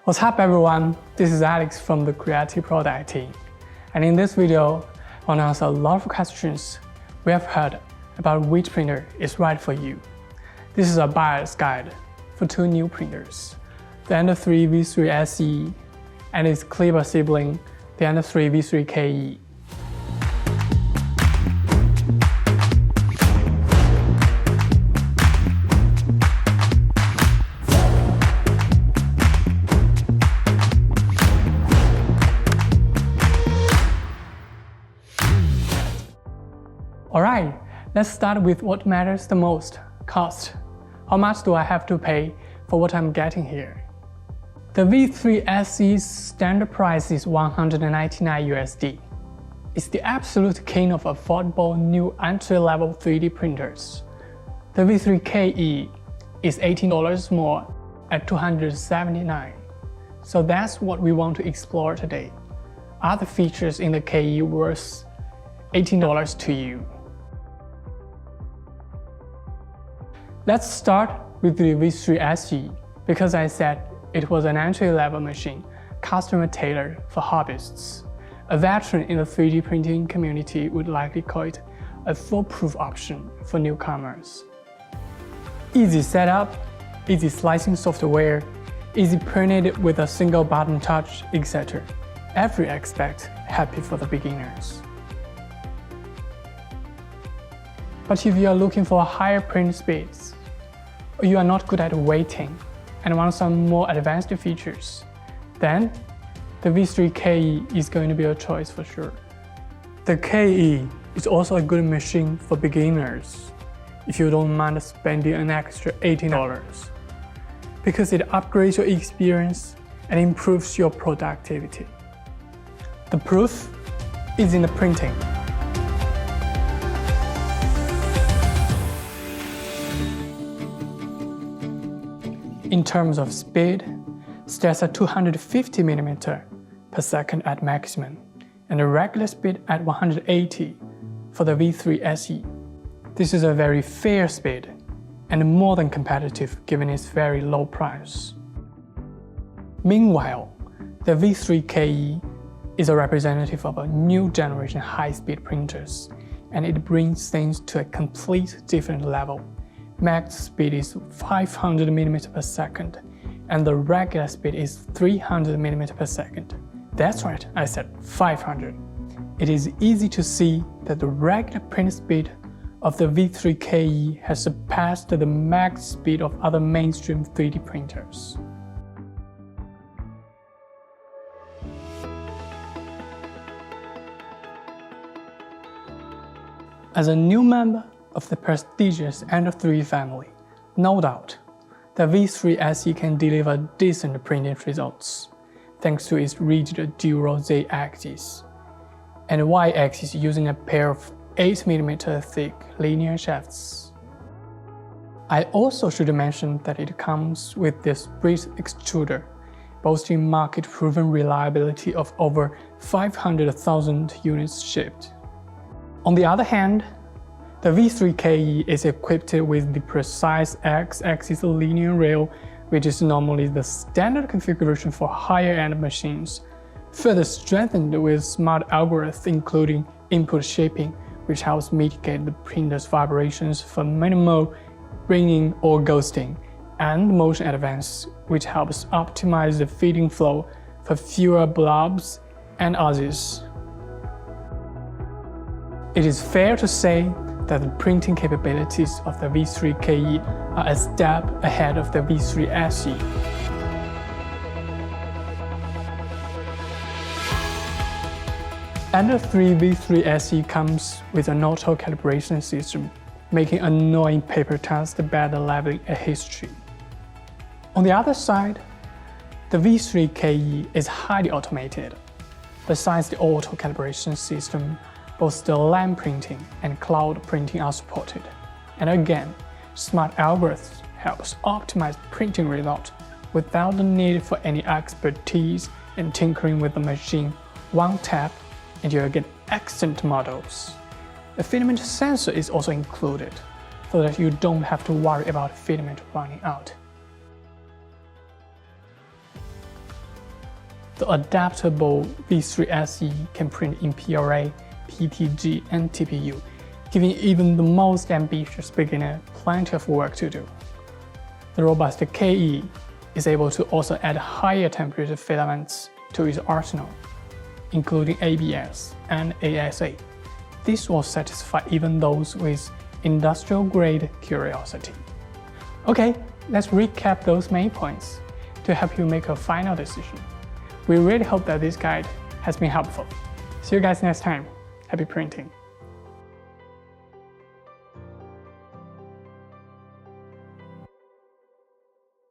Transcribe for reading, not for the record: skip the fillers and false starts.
What's up everyone, this is Alex from the Creality product team. And in this video, I want to answer a lot of questions we have heard about which printer is right for you. This is a buyer's guide for two new printers, the Ender3 V3 SE and its Kleber sibling, the Ender3 V3 KE. Alright, let's start with what matters the most, cost. How much do I have to pay for what I'm getting here? The V3 SE's standard price is $199 USD. It's the absolute king of affordable new entry-level 3D printers. The V3 KE is $18 more at $279. So that's what we want to explore today. Are the features in the KE worth $18 to you? Let's start with the V3 SE, because I said it was an entry-level machine, customer-tailored for hobbyists. A veteran in the 3D printing community would likely call it a foolproof option for newcomers. Easy setup, easy slicing software, easy printed with a single button touch, etc. Every aspect happy for the beginners. But if you are looking for higher print speeds, or you are not good at waiting and want some more advanced features, then the V3 KE is going to be a choice for sure. The KE is also a good machine for beginners if you don't mind spending an extra $18, because it upgrades your experience and improves your productivity. The proof is in the printing. In terms of speed, starts at 250 mm per second at maximum, and a regular speed at 180 for the V3 SE. This is a very fair speed, and more than competitive given its very low price. Meanwhile, the V3 KE is a representative of a new generation high-speed printers, and it brings things to a complete different level. Max speed is 500 mm per second, and the regular speed is 300 mm per second. That's right, I said 500. It is easy to see that the regular print speed of the V3 KE has surpassed the max speed of other mainstream 3D printers. As a new member of the prestigious Ender3 family, no doubt, the V3 SE can deliver decent printing results, thanks to its rigid dual Z-axis and Y-axis using a pair of 8 mm thick linear shafts. I also should mention that it comes with this bridge extruder, boasting market-proven reliability of over 500,000 units shipped. On the other hand, the V3 KE is equipped with the precise X-axis linear rail, which is normally the standard configuration for higher-end machines, further strengthened with smart algorithms including input shaping, which helps mitigate the printer's vibrations for minimal ringing or ghosting, and motion advance, which helps optimize the feeding flow for fewer blobs and others. It is fair to say that the printing capabilities of the V3 KE are a step ahead of the V3 SE. Ender3 V3 SE comes with an auto calibration system, making annoying paper tasks better leveling a history. On the other side, the V3 KE is highly automated. Besides the auto calibration system, both the line printing and cloud printing are supported. And again, smart algorithms helps optimize printing results without the need for any expertise in tinkering with the machine. One tap and you'll get excellent models. A filament sensor is also included, so that you don't have to worry about filament running out. The adaptable V3 SE can print in PLA, PTG, and TPU, giving even the most ambitious beginner plenty of work to do. The robust KE is able to also add higher temperature filaments to its arsenal, including ABS and ASA. This will satisfy even those with industrial-grade curiosity. Okay, let's recap those main points to help you make a final decision. We really hope that this guide has been helpful. See you guys next time. Happy printing!